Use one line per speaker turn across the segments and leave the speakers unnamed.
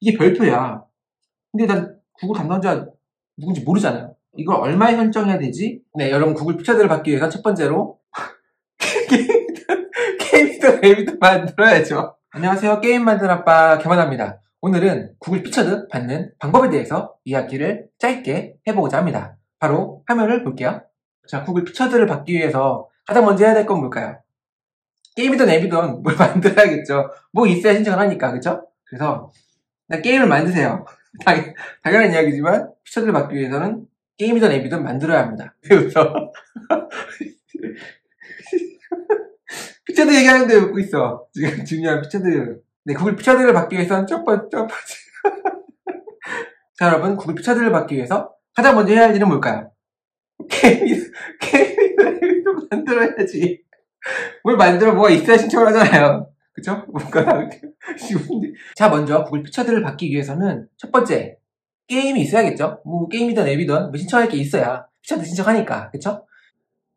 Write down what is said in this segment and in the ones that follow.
이게 별표야. 근데 난 구글 담당자 누군지 모르잖아요. 이걸 얼마에 설정해야 되지? 네, 여러분 구글 피처들을 받기 위해서 첫 번째로 게임이든 앱이든 만들어야죠. 안녕하세요. 게임 만드는 아빠 개만합니다. 오늘은 구글 피처드 받는 방법에 대해서 이야기를 짧게 해보고자 합니다. 바로 화면을 볼게요. 자, 구글 피처드를 받기 위해서 가장 먼저 해야 될 건 뭘까요? 게임이든 앱이든 뭘 만들어야겠죠. 뭐 있어야 신청을 하니까, 그쵸? 그래서 게임을 만드세요. 당연한 이야기지만 피처드를 받기 위해서는 게임이든 앱이든 만들어야 합니다. 그래서 피처드 얘기하는데 웃고 있어. 지금 중요한 피처드. 네, 구글 피처드를 받기 위해서는 첫 번째. 자, 여러분, 구글 피처드를 받기 위해서 가장 먼저 해야 할 일은 뭘까요? 게임이든 만들어야지. 뭘 만들어 뭐가 있어야 신청을 하잖아요. 그쵸? 뭔가 쉬운데. 자, 먼저 구글 피처드를 받기 위해서는 첫 번째, 게임이 있어야겠죠? 뭐 게임이든 앱이든 뭐 신청할 게 있어야 피처드 신청하니까. 그쵸?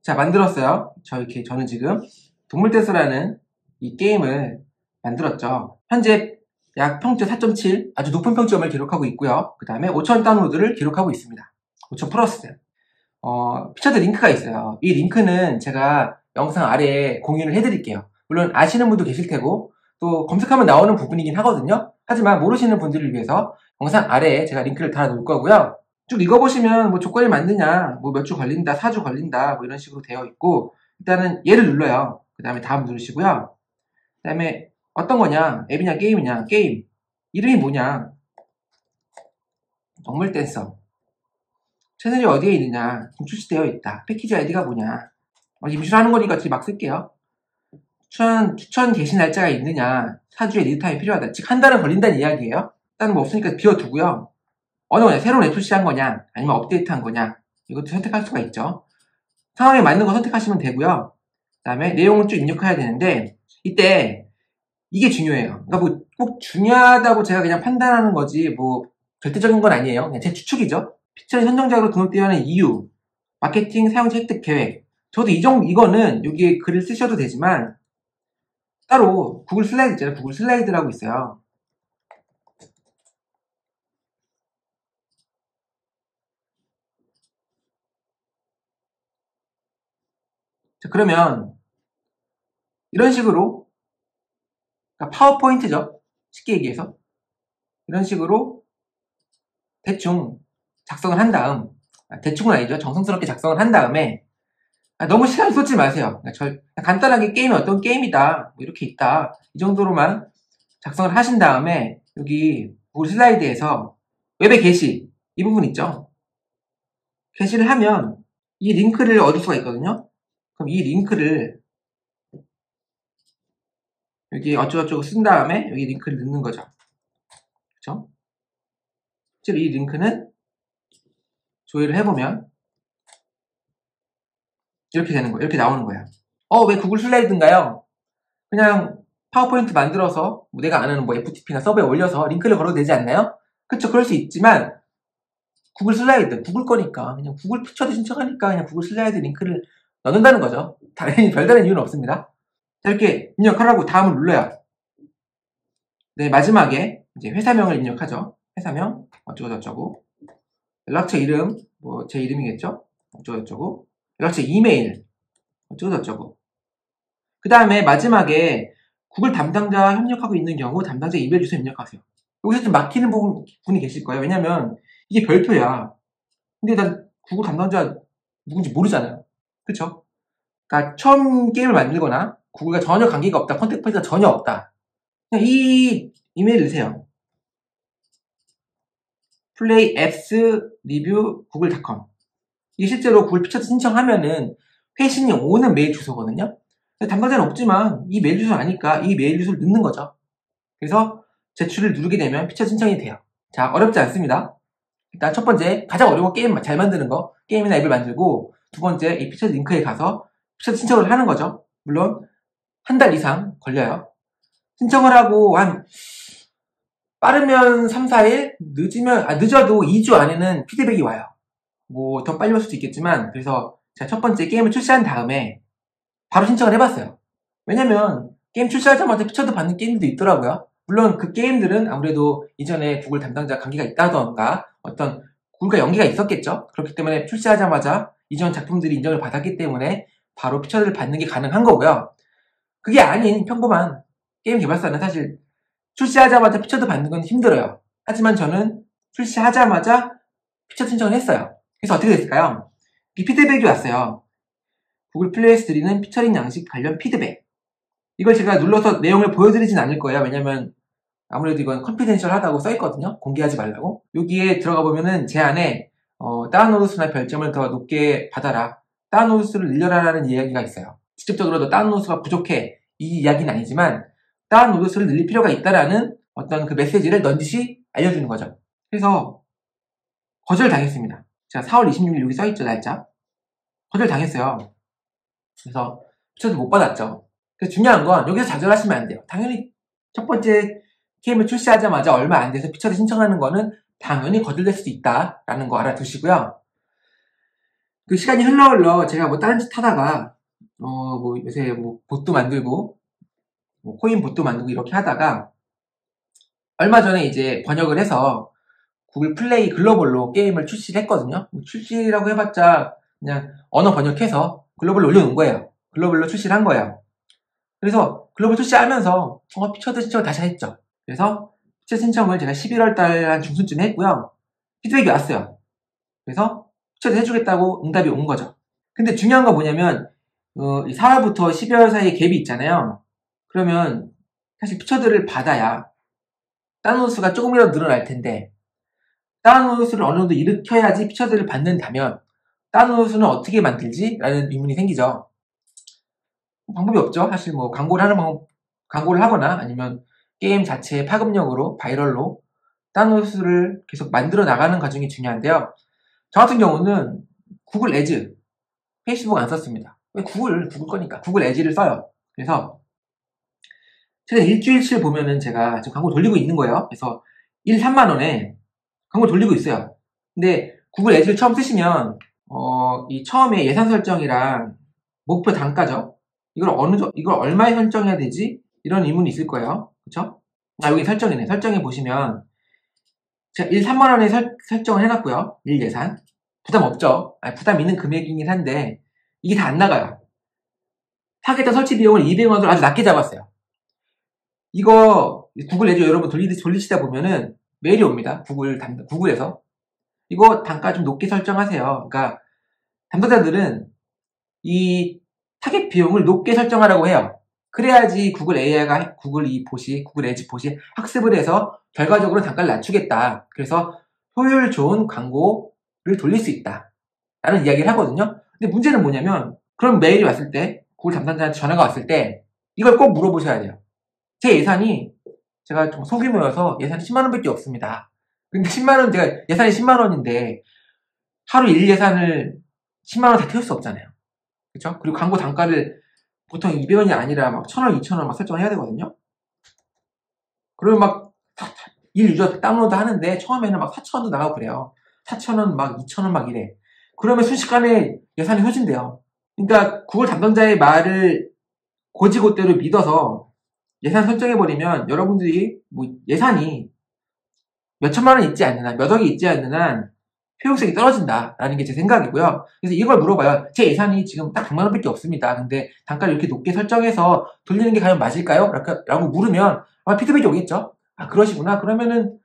자, 만들었어요. 저는 지금 동물댄서라는 이 게임을 만들었죠. 현재 약 평점 4.7 아주 높은 평점을 기록하고 있고요. 그 다음에 5,000 다운로드를 기록하고 있습니다. 5,000 플러스. 피처드 링크가 있어요. 이 링크는 제가 영상 아래에 공유를 해드릴게요. 물론 아시는 분도 계실 테고 또 검색하면 나오는 부분이긴 하거든요. 하지만 모르시는 분들을 위해서 영상 아래에 제가 링크를 달아놓을 거고요. 쭉 읽어보시면 뭐 조건이 맞느냐, 뭐 몇 주 걸린다, 4주 걸린다, 뭐 이런 식으로 되어 있고, 일단은 얘를 눌러요. 그 다음에 다음 누르시고요. 그 다음에 어떤 거냐, 앱이냐 게임이냐, 게임. 이름이 뭐냐, 동물댄서. 채널이 어디에 있느냐, 출시되어 있다. 패키지 아이디가 뭐냐. 임시로 하는 거니까 막 쓸게요. 추천 개시 날짜가 있느냐, 4주의 리드타임이 필요하다. 즉, 한 달은 걸린다는 이야기예요. 일단 뭐 없으니까 비워두고요. 어느 거냐, 새로 랩출시한 거냐, 아니면 업데이트한 거냐, 이것도 선택할 수가 있죠. 상황에 맞는 거 선택하시면 되고요. 그 다음에 내용을 쭉 입력해야 되는데, 이때 이게 중요해요. 그러니까 뭐 꼭 중요하다고 제가 그냥 판단하는 거지, 뭐 절대적인 건 아니에요. 그냥 제 추측이죠. 피처의 선정작으로 등록되어 하는 이유, 마케팅, 사용자 획득 계획. 저도 이거는 여기에 글을 쓰셔도 되지만, 따로 구글 슬라이드 있잖아요. 구글 슬라이드라고 있어요. 자, 그러면 이런 식으로, 그러니까 파워포인트죠. 쉽게 얘기해서 이런 식으로 대충 작성을 한 다음, 대충은 아니죠. 정성스럽게 작성을 한 다음에, 너무 시간 쏟지 마세요. 간단하게 게임이 어떤 게임이다, 뭐 이렇게 있다, 이 정도로만 작성을 하신 다음에 여기 구글 슬라이드에서 웹의 게시, 이 부분 있죠. 게시를 하면 이 링크를 얻을 수가 있거든요. 그럼 이 링크를 여기 어쩌고저쩌고 쓴 다음에 여기 링크를 넣는 거죠. 그쵸? 실제로 이 링크는 조회를 해보면 이렇게 되는 거예요. 이렇게 나오는 거예요. 왜 구글 슬라이드인가요? 그냥 파워포인트 만들어서 뭐 내가 아는 뭐 FTP나 서버에 올려서 링크를 걸어도 되지 않나요? 그쵸, 그럴 수 있지만 구글 슬라이드, 구글 거니까 그냥 구글 피처드 신청하니까 그냥 구글 슬라이드 링크를 넣는다는 거죠. 당연히 별다른 이유는 없습니다. 자, 이렇게 입력하라고 다음을 눌러요. 네, 마지막에 이제 회사명을 입력하죠. 회사명 어쩌고저쩌고, 연락처 이름 뭐 제 이름이겠죠. 어쩌고저쩌고, 연락처 이메일 어쩌고저쩌고. 그 다음에 마지막에 구글 담당자 협력하고 있는 경우 담당자 이메일 주소 입력하세요. 여기서 좀 막히는 분이 계실 거예요. 왜냐면 이게 별표야. 근데 난 구글 담당자 누군지 모르잖아요. 그쵸? 그러니까 처음 게임을 만들거나 구글과 전혀 관계가 없다, 컨택트 포인트가 전혀 없다, 그냥 이 이메일 넣으세요. playapps.review.google.com. 이게 실제로 구글 피처드 신청하면은 회신이 오는 메일 주소거든요. 담당자는 없지만 이 메일 주소 아니까 이 메일 주소를 넣는 거죠. 그래서 제출을 누르게 되면 피처드 신청이 돼요. 자, 어렵지 않습니다. 일단 첫 번째, 가장 어려운 거 게임 잘 만드는 거, 게임이나 앱을 만들고, 두 번째, 이 피처드 링크에 가서 피처드 신청을 하는 거죠. 물론 한 달 이상 걸려요. 신청을 하고 빠르면 3, 4일, 늦어도 2주 안에는 피드백이 와요. 뭐 더 빨리 올 수도 있겠지만, 그래서 제가 첫 번째 게임을 출시한 다음에 바로 신청을 해봤어요. 왜냐면 게임 출시하자마자 피처드 받는 게임도 있더라고요. 물론 그 게임들은 아무래도 이전에 구글 담당자 관계가 있다던가 어떤 구글과 연계가 있었겠죠. 그렇기 때문에 출시하자마자 이전 작품들이 인정을 받았기 때문에 바로 피처를 받는 게 가능한 거고요. 그게 아닌 평범한 게임 개발사는 사실 출시하자마자 피처도 받는 건 힘들어요. 하지만 저는 출시하자마자 피처 신청을 했어요. 그래서 어떻게 됐을까요? 이 피드백이 왔어요. 구글 플레이에서 드리는 피처링 양식 관련 피드백. 이걸 제가 눌러서 내용을 보여드리진 않을 거예요. 왜냐면 아무래도 이건 컨피덴셜 하다고 써있거든요. 공개하지 말라고. 여기에 들어가 보면은 제 안에 다운로드 수나 별점을 더 높게 받아라. 다운로드 수를 늘려라라는 이야기가 있어요. 직접적으로 너 다운로드 수가 부족해. 이 이야기는 아니지만 다운로드 수를 늘릴 필요가 있다라는 어떤 그 메시지를 넌지시 알려주는 거죠. 그래서 거절당했습니다. 제가 4월 26일 여기 써있죠, 날짜. 거절당했어요. 그래서 피처도 못 받았죠. 그래서 중요한 건 여기서 좌절하시면 안 돼요. 당연히 첫 번째 게임을 출시하자마자 얼마 안 돼서 피처를 신청하는 거는 당연히 거절될 수도 있다라는 거 알아두시고요. 그 시간이 흘러 제가 뭐 다른 짓 하다가 뭐 요새 뭐 봇도 만들고 뭐 코인 봇도 만들고 이렇게 하다가 얼마 전에 이제 번역을 해서 구글 플레이 글로벌로 게임을 출시를 했거든요. 출시라고 해봤자 그냥 언어 번역해서 글로벌로 올려놓은 거예요. 글로벌로 출시를 한 거예요. 그래서 글로벌 출시하면서 피처드 신청을 다시 했죠. 그래서 피처 신청을 제가 11월 달 한 중순쯤에 했고요. 피드백이 왔어요. 그래서 피처드 해주겠다고 응답이 온 거죠. 근데 중요한 건 뭐냐면 4월부터 12월 사이에 갭이 있잖아요. 그러면 사실 피처드를 받아야 다운로드 수가 조금이라도 늘어날 텐데 다운로드 수를 어느 정도 일으켜야지 피처드를 받는다면 다운로드 수는 어떻게 만들지? 라는 의문이 생기죠. 방법이 없죠. 사실 뭐 광고를 하거나 아니면 게임 자체의 파급력으로 바이럴로 다운로드 수를 계속 만들어 나가는 과정이 중요한데요. 저 같은 경우는 구글 애즈, 페이스북 안 썼습니다. 왜 구글 거니까 구글 애즈를 써요. 그래서 최근 일주일치 보면은 제가 지금 광고 돌리고 있는 거예요. 그래서 1, 3만 원에 광고 돌리고 있어요. 근데 구글 애즈를 처음 쓰시면 이 처음에 예산 설정이랑 목표 단가죠. 이걸 얼마에 설정해야 되지? 이런 의문이 있을 거예요. 그쵸? 여기 설정이네. 설정해 보시면 제가 1, 3만 원에 설정을 해놨고요. 1 예산. 부담 없죠. 부담 있는 금액이긴 한데 이게 다 안 나가요. 타겟한 설치 비용을 200원으로 아주 낮게 잡았어요. 이거 구글 애즈 여러분 돌리시다 보면은 메일이 옵니다. 구글에서 이거 단가 좀 높게 설정하세요. 그러니까 담당자들은 이 타겟 비용을 높게 설정하라고 해요. 그래야지 구글 AI가 구글 애즈 봇이 학습을 해서 결과적으로 단가를 낮추겠다. 그래서 효율 좋은 광고를 돌릴 수 있다. 라는 이야기를 하거든요. 근데 문제는 뭐냐면 그런 메일이 왔을 때 구글 담당자한테 전화가 왔을 때 이걸 꼭 물어보셔야 돼요. 제 예산이 제가 좀 소규모여서 예산이 10만원 밖에 없습니다. 근데 10만원 제가 예산이 10만원인데 하루 1 예산을 10만원 다 태울 수 없잖아요. 그쵸? 그리고 광고 단가를 보통 200원이 아니라 막 1000원, 2000원 막 설정을 해야 되거든요. 그러면 막 일 유저 다운로드 하는데 처음에는 막 4,000원도 나가고 그래요. 4,000원 막 2,000원 막 이래. 그러면 순식간에 예산이 소진돼요. 그러니까 구글 담당자의 말을 고지고대로 믿어서 예산 설정해버리면 여러분들이 뭐 예산이 몇 천만 원 있지 않는 한, 몇 억이 있지 않는 한 효용성이 떨어진다라는 게 제 생각이고요. 그래서 이걸 물어봐요. 제 예산이 지금 딱 100만 원밖에 없습니다. 근데 단가를 이렇게 높게 설정해서 돌리는 게 과연 맞을까요? 라고 물으면 아마 피드백이 오겠죠. 아 그러시구나. 그러면은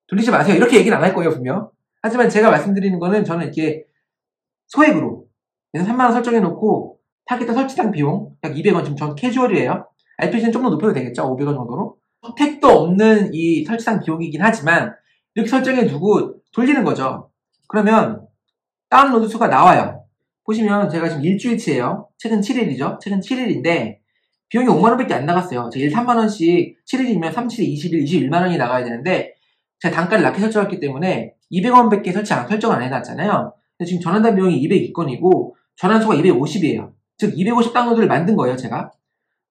돌리지 마세요. 이렇게 얘기는 안 할 거예요 분명. 하지만 제가 말씀드리는 거는 저는 이렇게 소액으로 예산 3만 원 설정해 놓고 타겟 설치당 비용 약 200원, 지금 전 캐주얼이에요. RPG는 좀 더 높여도 되겠죠. 500원 정도로. 택도 없는 이 설치당 비용이긴 하지만 이렇게 설정해 두고 돌리는 거죠. 그러면 다운로드 수가 나와요. 보시면 제가 지금 일주일치예요. 최근 7일이죠. 최근 7일인데 비용이 5만원밖에 안 나갔어요. 제가 1, 3만원씩 7일이면 37, 20일, 21만원이 나가야 되는데 제가 단가를 낮게 설정했기 때문에 200원밖에 설정을 안 해놨잖아요. 근데 지금 전환단 비용이 202건이고 전환수가 250이에요. 즉 250 다운로드를 만든 거예요. 제가.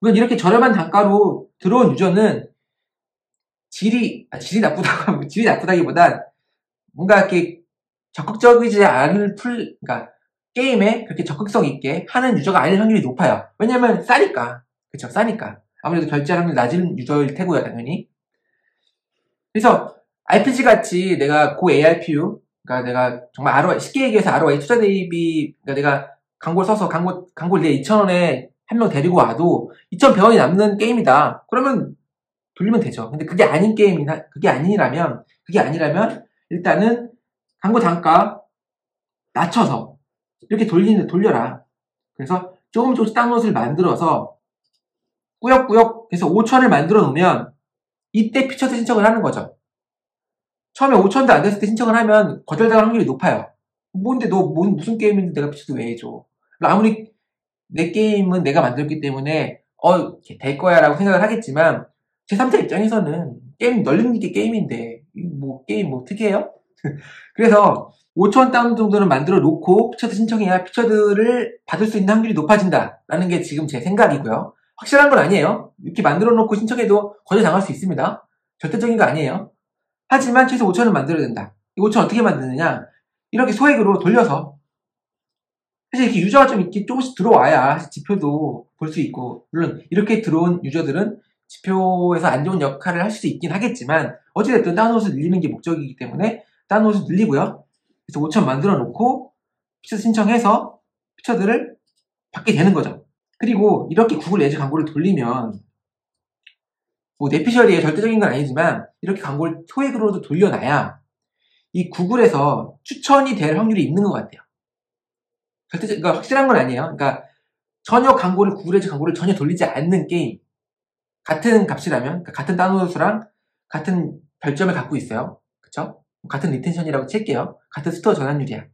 물론 이렇게 저렴한 단가로 들어온 유저는 질이 나쁘다기보단 뭔가 이렇게 적극적이지 않을 그러니까 게임에 그렇게 적극성 있게 하는 유저가 아닐 확률이 높아요. 왜냐면 싸니까. 그쵸, 싸니까. 아무래도 결제할 확률이 낮은 유저일 테고요, 당연히. 그래서 RPG 같이 내가 고 ARPU, 그러니까 내가 정말 ROI, 쉽게 얘기해서 ROI 투자 대비, 그러니까 내가 광고를 써서 광고를 내 2,000원에 한 명 데리고 와도 2,100원이 남는 게임이다. 그러면 돌리면 되죠. 근데 그게 아니라면 일단은 광고 단가 낮춰서 이렇게 돌려라. 그래서 조금씩 다운로드를 만들어서 꾸역꾸역 해서 5,000을 만들어 놓으면 이때 피처드 신청을 하는 거죠. 처음에 5,000도 안 됐을 때 신청을 하면 거절당할 확률이 높아요. 뭔데 너 무슨 게임인데 내가 피처드 왜 해줘? 아무리 내 게임은 내가 만들었기 때문에 될 거야 라고 생각을 하겠지만 제3자 입장에서는 게임 널리는 게 게임인데 게임 특이해요? 그래서 5,000 다운 정도는 만들어 놓고 피처드 신청해야 피처드를 받을 수 있는 확률이 높아진다라는 게 지금 제 생각이고요. 확실한 건 아니에요. 이렇게 만들어 놓고 신청해도 거절당할 수 있습니다. 절대적인 거 아니에요. 하지만 최소 5,000은 만들어야 된다. 이 5,000 어떻게 만드느냐? 이렇게 소액으로 돌려서 사실 이렇게 유저가 좀 이렇게 조금씩 들어와야 지표도 볼 수 있고, 물론 이렇게 들어온 유저들은 지표에서 안 좋은 역할을 할 수 있긴 하겠지만 어찌됐든 다운로드를 늘리는 게 목적이기 때문에 다운로드 늘리고요. 그래서 5,000 만들어 놓고 피처드 신청해서 피처드를 받게 되는 거죠. 그리고 이렇게 구글 애즈 광고를 돌리면 내피셜이에요. 절대적인 건 아니지만 이렇게 광고를 소액으로도 돌려놔야 이 구글에서 추천이 될 확률이 있는 것 같아요. 그러니까 확실한 건 아니에요. 그러니까 전혀 구글 애즈 광고를 전혀 돌리지 않는 게임, 같은 값이라면, 그러니까 같은 다운로드 수랑 같은 별점을 갖고 있어요. 그쵸? 같은 리텐션이라고 칠게요. 같은 스토어 전환율이야.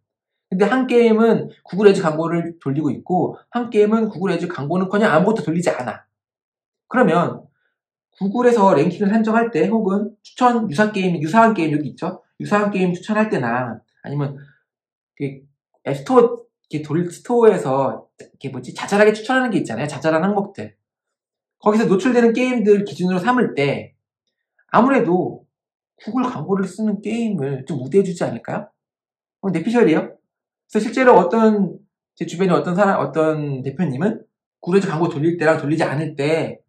근데 한 게임은 구글 애즈 광고를 돌리고 있고 한 게임은 구글 애즈 광고는커녕 아무것도 돌리지 않아. 그러면 구글에서 랭킹을 산정할 때 혹은 유사한 게임 여기 있죠? 유사한 게임 추천할 때나 아니면 앱스토어 스토어에서 자잘하게 추천하는 게 있잖아요. 자잘한 항목들. 거기서 노출되는 게임들 기준으로 삼을 때 아무래도 구글 광고를 쓰는 게임을 좀 우대해주지 않을까요? 내피셜이에요. 그래서 실제로 제 주변에 어떤 대표님은 구글 애즈 광고 돌릴 때랑 돌리지 않을 때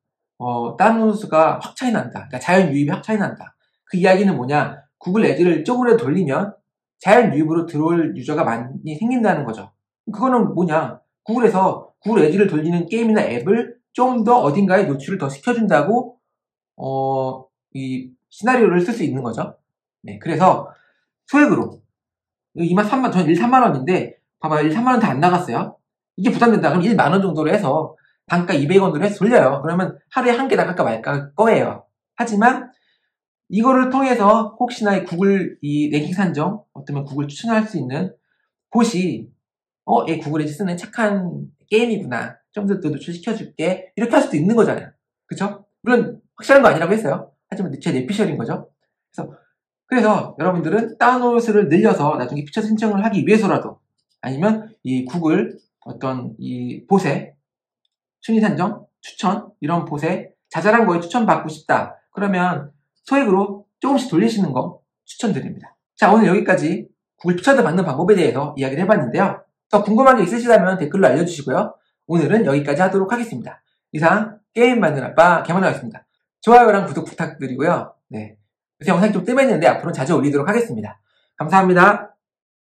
다운로드 수가 확 차이 난다. 그러니까 자연 유입이 확 차이 난다. 그 이야기는 뭐냐? 구글 애즈를 조금이라도 돌리면 자연 유입으로 들어올 유저가 많이 생긴다는 거죠. 그거는 뭐냐? 구글에서 구글 애즈를 돌리는 게임이나 앱을 좀 더 어딘가에 노출을 더 시켜준다고 이 시나리오를 쓸 수 있는 거죠. 네, 그래서 소액으로 23만, 저는 1, 3만 원인데 봐봐요. 1, 3만 원 다 안 나갔어요. 이게 부담된다. 그럼 1만 원 정도로 해서 단가 200원으로 해서 돌려요. 그러면 하루에 한 개 나갈까 말까 거예요. 하지만 이거를 통해서 혹시나 구글 랭킹 산정, 어쩌면 구글 추천할 수 있는 곳이 얘 구글 애즈 쓰는 착한 게임이구나. 좀 더 노출시켜줄게. 이렇게 할 수도 있는 거잖아요. 그쵸? 물론 확실한 거 아니라고 했어요. 하지만 제 내피셜인 거죠. 그래서 여러분들은 다운로드를 늘려서 나중에 피처드 신청을 하기 위해서라도 아니면 이 구글 어떤 이 봇의 순위 산정, 추천 이런 봇에 자잘한 거에 추천받고 싶다. 그러면 소액으로 조금씩 돌리시는 거 추천드립니다. 자, 오늘 여기까지 구글 피처드 받는 방법에 대해서 이야기를 해봤는데요. 더 궁금한 게 있으시다면 댓글로 알려주시고요. 오늘은 여기까지 하도록 하겠습니다. 이상 게임 만드는 아빠 개만하였습니다. 좋아요랑 구독 부탁드리고요. 네. 요새 영상이 좀 뜸했는데 앞으로는 자주 올리도록 하겠습니다. 감사합니다.